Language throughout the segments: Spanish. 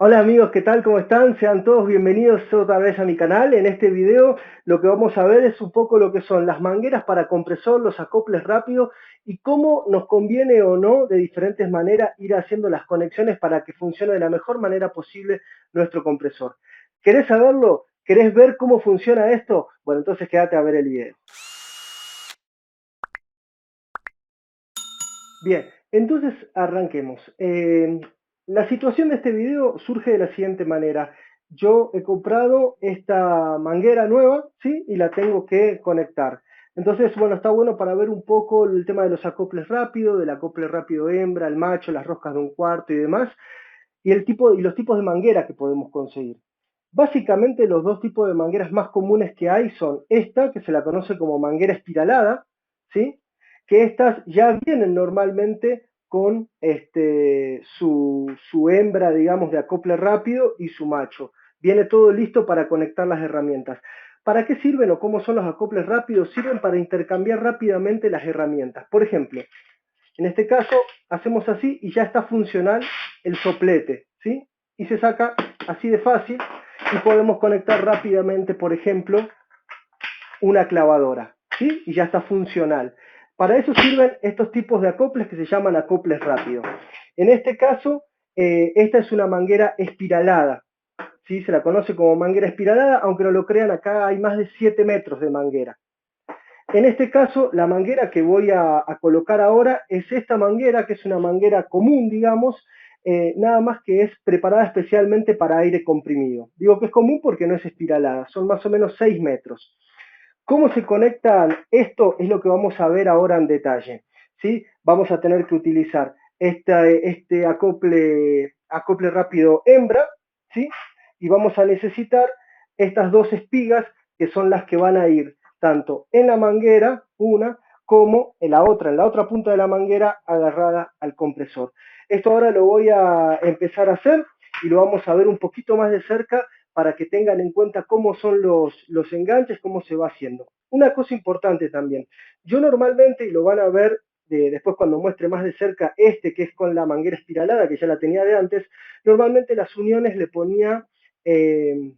Hola amigos, ¿qué tal? ¿Cómo están? Sean todos bienvenidos otra vez a mi canal. En este video lo que vamos a ver es un poco lo que son las mangueras para compresor, los acoples rápidos y cómo nos conviene o no de diferentes maneras ir haciendo las conexiones para que funcione de la mejor manera posible nuestro compresor. ¿Querés saberlo? ¿Querés ver cómo funciona esto? Bueno, entonces quédate a ver el video. Bien, entonces arranquemos. La situación de este video surge de la siguiente manera. Yo he comprado esta manguera nueva, ¿sí? Y la tengo que conectar. Entonces, bueno, está bueno para ver un poco el tema de los acoples rápidos, del acople rápido hembra, el macho, las roscas de un cuarto y demás, y los tipos de manguera que podemos conseguir. Básicamente los dos tipos de mangueras más comunes que hay son esta, que se la conoce como manguera espiralada, ¿sí? Que estas ya vienen normalmente con su hembra, digamos, de acople rápido y su macho. Viene todo listo para conectar las herramientas. ¿Para qué sirven o cómo son los acoples rápidos? Sirven para intercambiar rápidamente las herramientas. Por ejemplo, en este caso hacemos así y ya está funcional el soplete, ¿sí? Y se saca así de fácil y podemos conectar rápidamente, por ejemplo, una clavadora, ¿sí? Y ya está funcional. Para eso sirven estos tipos de acoples que se llaman acoples rápidos. En este caso, esta es una manguera espiralada, ¿sí? Se la conoce como manguera espiralada, aunque no lo crean, acá hay más de 7 metros de manguera. En este caso, la manguera que voy a colocar ahora es esta manguera, que es una manguera común, digamos, nada más que es preparada especialmente para aire comprimido. Digo que es común porque no es espiralada, son más o menos 6 metros. ¿Cómo se conectan? Esto es lo que vamos a ver ahora en detalle, ¿sí? Vamos a tener que utilizar este acople rápido hembra, ¿sí? Y vamos a necesitar estas dos espigas que son las que van a ir tanto en la manguera, una, como en la otra punta de la manguera agarrada al compresor. Esto ahora lo voy a empezar a hacer y lo vamos a ver un poquito más de cerca para que tengan en cuenta cómo son los enganches, cómo se va haciendo. Una cosa importante también, yo normalmente, y lo van a ver después cuando muestre más de cerca que es con la manguera espiralada, que ya la tenía de antes, normalmente las uniones le ponía eh,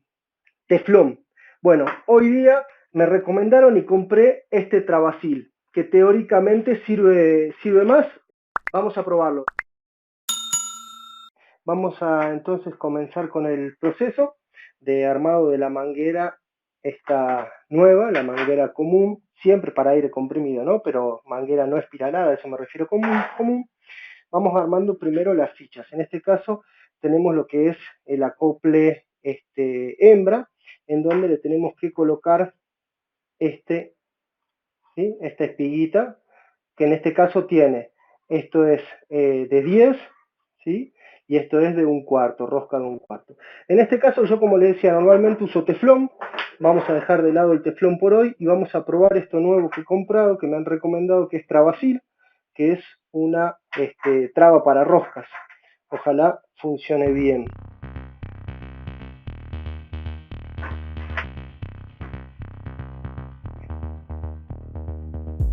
teflón. Bueno, hoy día me recomendaron y compré este Travasil, que teóricamente sirve más. Vamos a probarlo. Vamos a entonces comenzar con el proceso de armado de la manguera, esta nueva, la manguera común, siempre para aire comprimido, ¿no? Pero manguera no espiralada, a eso me refiero común. Vamos armando primero las fichas. En este caso tenemos lo que es el acople hembra, en donde le tenemos que colocar ¿sí? Esta espiguita, que en este caso tiene, esto es de 10, ¿sí? Y esto es de un cuarto, rosca de un cuarto. En este caso yo, como le decía, normalmente uso teflón. Vamos a dejar de lado el teflón por hoy y vamos a probar esto nuevo que he comprado, que me han recomendado, que es Travasil, que es una traba para roscas. Ojalá funcione bien.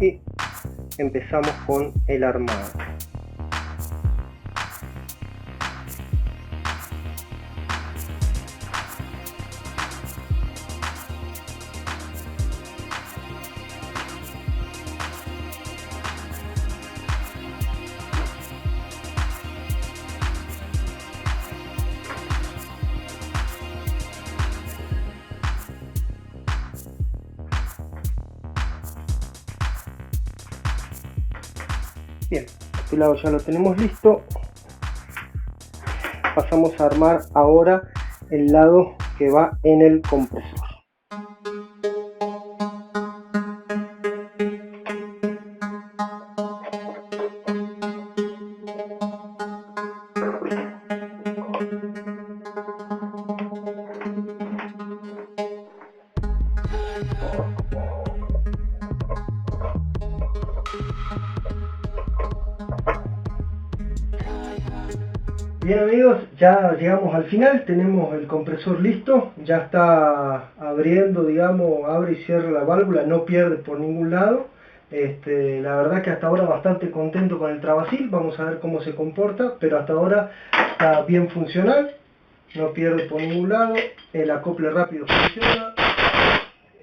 Y empezamos con el armado. Bien, este lado ya lo tenemos listo. Pasamos a armar ahora el lado que va en el compresor. Bien amigos, ya llegamos al final, tenemos el compresor listo, ya está abriendo, digamos, abre y cierra la válvula, no pierde por ningún lado. La verdad que hasta ahora bastante contento con el Travasil, vamos a ver cómo se comporta, pero hasta ahora está bien funcional. no pierde por ningún lado, el acople rápido funciona,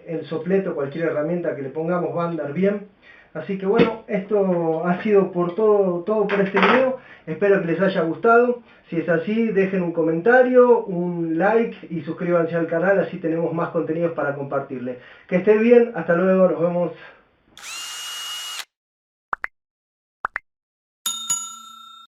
el sopleto, cualquier herramienta que le pongamos va a andar bien. Así que bueno, esto ha sido por todo por este video. Espero que les haya gustado. Si es así, dejen un comentario, un like y suscríbanse al canal, así tenemos más contenidos para compartirles. Que esté bien, hasta luego, nos vemos.